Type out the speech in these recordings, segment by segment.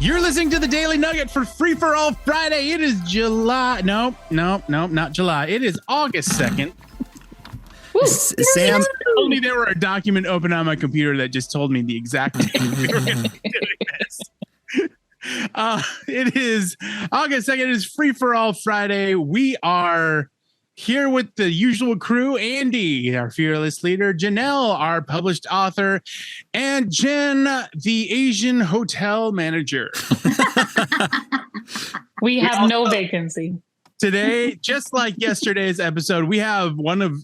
You're listening to the Daily Nugget for Free for All Friday. It is July. No, not July. It is August 2nd. Sam, If only there were a document open on my computer that just told me the exact time we were going to be doing this. It is August 2nd. It is Free for All Friday. We are here with the usual crew: Andy, our fearless leader; Janelle, our published author; and Jenn, the Asian hotel manager. We have no vacancy. Today, just like yesterday's episode, we have one of,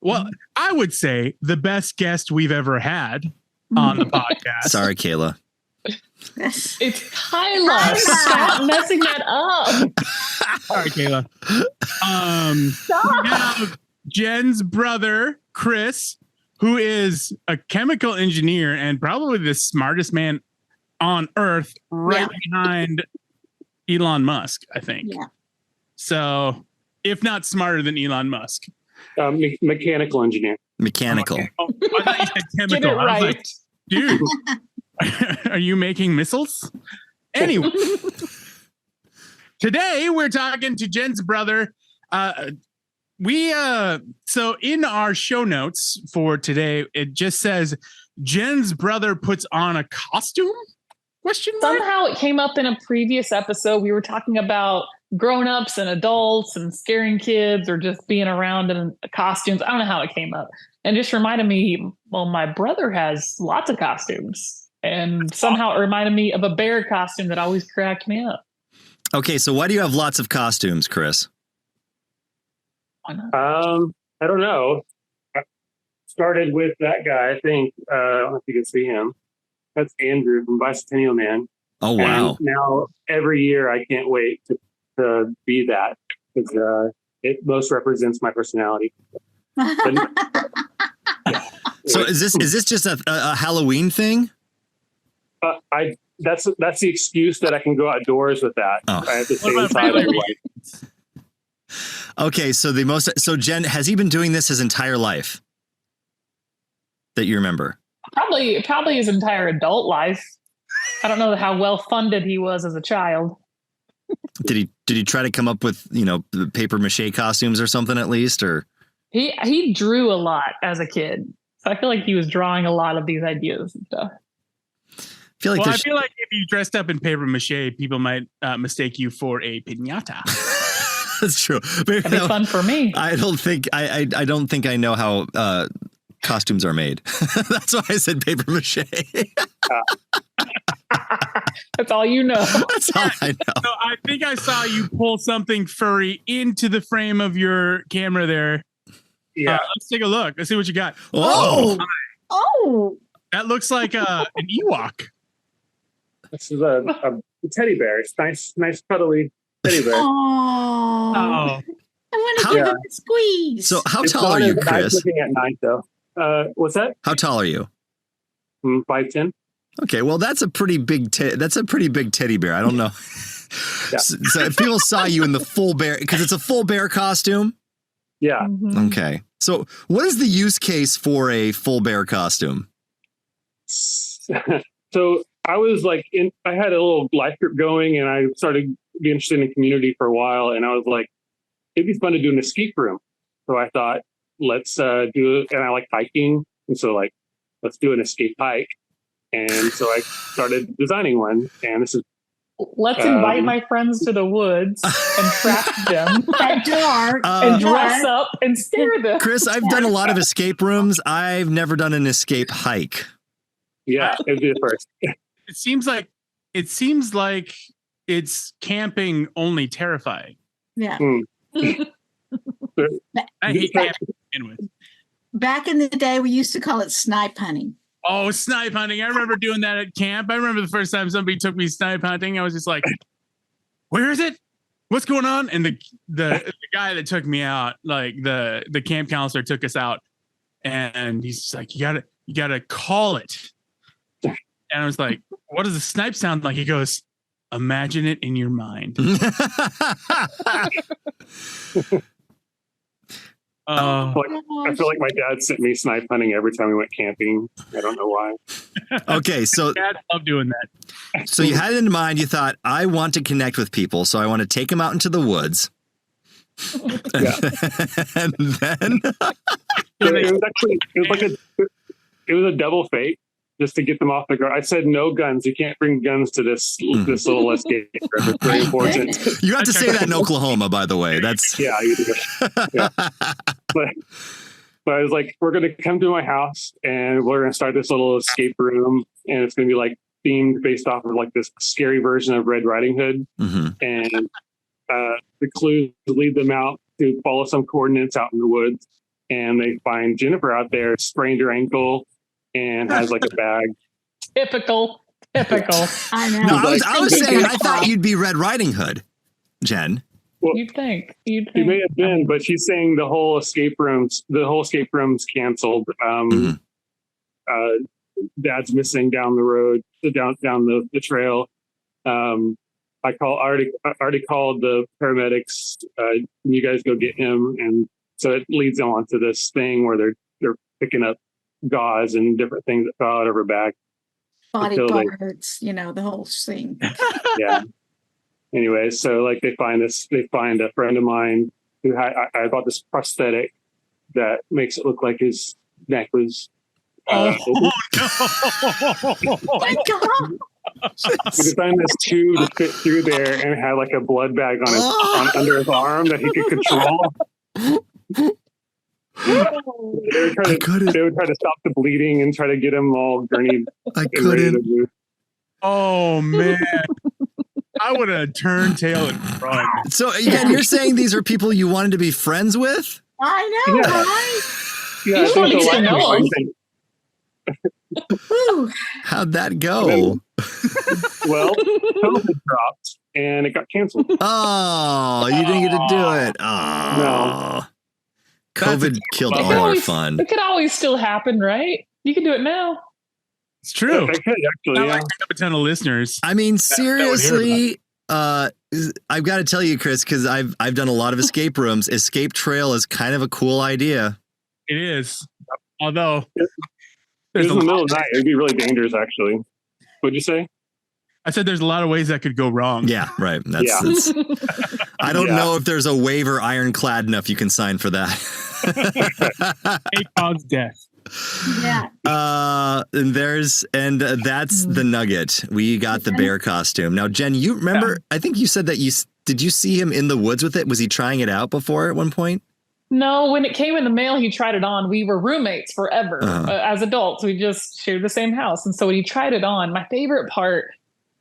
well, I would say the best guest we've ever had on the podcast. Sorry, Kayla. It's Kyla. Stop messing that up. Sorry, Kayla. We have Jenn's brother, Chris, who is a chemical engineer and probably the smartest man on earth, right behind Elon Musk, I think. Yeah. So, if not smarter than Elon Musk. Mechanical engineer. Mechanical. Oh, I thought you said chemical. Get it I was like, right. dude, are you making missiles? Anyway, today we're talking to Jenn's brother. So in our show notes for today, it just says Jenn's brother puts on a costume? Question mark? Somehow it came up in a previous episode. We were talking about grown-ups and adults and scaring kids or just being around in costumes. I don't know how it came up. And just reminded me, well, my brother has lots of costumes. And somehow it reminded me of a bear costume that always cracked me up. Okay, so why do you have lots of costumes, Chris? Why not? I don't know. I started with that guy, I think. I don't know if you can see him. That's Andrew from Bicentennial Man. Oh, wow. And now every year I can't wait to be that because it most represents my personality. So is this just a Halloween thing? That's the excuse that I can go outdoors with that. Oh. I have to stay What about inside. regular Okay, so Jenn, has he been doing this his entire life that you remember? Probably his entire adult life. I don't know how well funded he was as a child. Did he try to come up with, paper mache costumes or something at least, or? He drew a lot as a kid. So I feel like he was drawing a lot of these ideas and stuff. I feel like if you dressed up in paper mache, people might mistake you for a piñata. that's true. That'd be fun for me. I don't think I know how costumes are made. That's why I said paper mache. That's all you know. That's all I know. So I think I saw you pull something furry into the frame of your camera there. Yeah. Let's take a look. Let's see what you got. Oh, That looks like an Ewok. This is a teddy bear. It's nice cuddly teddy bear. Oh, I want to How- give him a squeeze. so how It's tall not are you, as nice Chris? looking at night though. What's that? How tall are you? 5'10". Okay, well that's a pretty big teddy bear. I don't know. Yeah. So if people saw you in the full bear, because it's a full bear costume. Yeah. Mhm. Okay, so what is the use case for a full bear costume? So I was like, I had a little life group going, and I started being interested in community for a while, and I was like, it'd be fun to do an escape room. So I thought, let's do it. And I like hiking, and so like, let's do an escape hike. And so I started designing one, and this is Let's invite my friends to the woods and trap them At dark. and dress up and scare them. Chris, I've done a lot of escape rooms. I've never done an escape hike. yeah, it'd be the first. It seems like it's camping only terrifying. Yeah. I hate camping to begin with. Back in the day, we used to call it snipe hunting. Oh, snipe hunting. I remember doing that at camp. I remember the first time somebody took me snipe hunting. I was just like, where is it? What's going on? And the guy that took me out, like the camp counselor took us out, and he's just like, you gotta call it. And I was like, what does a snipe sound like? He goes, imagine it in your mind. I feel like my dad sent me snipe hunting every time we went camping. I don't know why. Okay, so Dad love doing that. so you had it in mind. You thought, I want to connect with people, so I want to take them out into the woods. Yeah. And then It was a double fake just to get them off the ground. I said no guns. You can't bring guns to this little escape. It's very important. you have to say that in Oklahoma, by the way. That's Yeah, you do. Yeah. But I was like, we're going to come to my house and we're going to start this little escape room, and it's going to be like themed based off of like this scary version of Red Riding Hood. Mhm. And the clues lead them out to follow some coordinates out in the woods, and they find Jennifer out there, sprained her ankle, and has like a bag. Typical. I know. No, I was saying I thought you'd be Red Riding Hood, Jen. Well, You'd think. she may have been, but she's saying the whole escape room's canceled. Dad's missing down the road, down the trail. I already called the paramedics. You guys go get him, and so it leads on to this thing where they're picking up gauze and different things that fell out of her back. Body parts, the whole thing. Yeah. Anyway, so like they find a friend of mine who I bought this prosthetic that makes it look like his neck was. Oh my God. We found this tube to fit through there, and it had like a blood bag on under his arm that he could control. They would try to stop the bleeding and try to get him all gurneyed. I couldn't. Oh man, I would have turned tail and run. So again, you're saying these are people you wanted to be friends with? I know, Yeah. right? Yeah, I think so. Woo. How'd that go? Well, COVID dropped and it got canceled. Oh, you didn't get to do it. Oh, No. COVID killed It all could our always- fun. It could always still happen, right? You can do it now. It's true. I could actually, Not yeah. like we have a ton of listeners. I mean, would hear seriously, I've got to tell you, Chris, because I've done a lot of escape rooms. Escape trail is kind of a cool idea. It is. Although It there's was a in the middle lot, of the night. It'd be really dangerous, actually. What'd you say? I said there's a lot of ways that could go wrong. Yeah, right. Yeah. That's I don't Yeah. know if there's a waiver ironclad enough you can sign for that. It caused death. Yeah. And that's the Nugget. We got the bear costume. Now, Jen, you remember? I think you said that did you see him in the woods with it? Was he trying it out before at one point? No, when it came in the mail, he tried it on. We were roommates forever Uh-huh. as adults. We just shared the same house. And so when he tried it on, my favorite part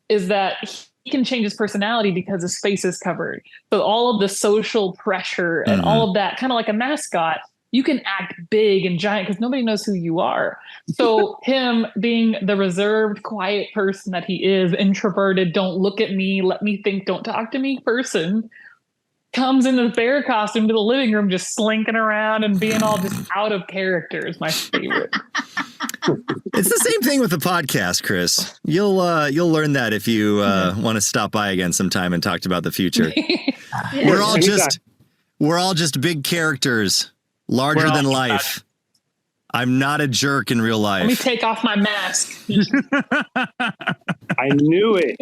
is that he can change his personality because his face is covered. So all of the social pressure and all of that, kind of like a mascot, you can act big and giant because nobody knows who you are. So him being the reserved, quiet person that he is, introverted, don't look at me, let me think, don't talk to me person, comes in the bear costume to the living room, just slinking around and being all just out of character is my favorite. It's the same thing with the podcast, Chris. You'll learn that if you want to stop by again sometime and talk about the future. Yeah. We're all just big characters, larger than life. I'm not a jerk in real Let me life. take off my mask. I knew it.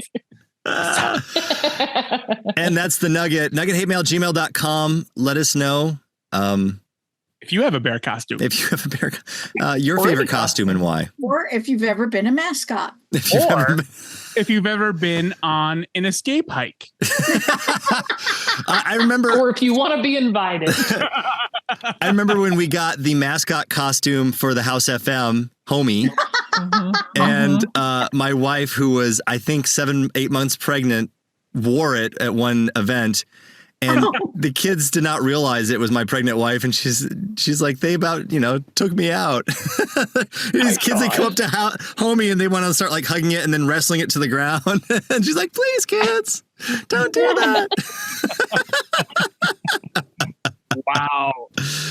And that's the Nugget. NuggetHateMail@gmail.com. Let us know If you have a bear costume. if you have a bear, your favorite costume and why. Or if you've ever been a mascot. If you've Or ever been- if you've ever been on an escape hike. I remember. Or if you want to be invited. I remember when we got the mascot costume for the House FM, Homie, and my wife, who was I think 7-8 months pregnant, wore it at one event. And the kids did not realize it was my pregnant wife, and she's like, they about took me out. These kids, they come up to Homie and they want to start like hugging it and then wrestling it to the ground. And she's like, please, kids, don't do that. Wow.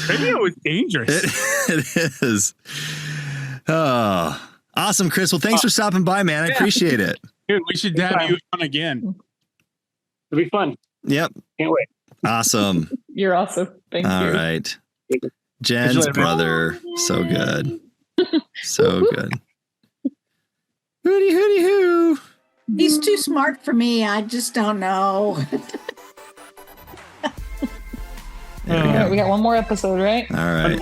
Radio is dangerous. It is. Oh, awesome, Chris. Well, thanks for stopping by, man. I appreciate it. Dude, we should have you on again. It'll be fun. Yep. Can't wait. Awesome. You're awesome. Thank All you. right. Jen's brother. So good. So good. Hooty, hooty, hoo. He's too smart for me. I just don't know. We got one more episode, right? All right.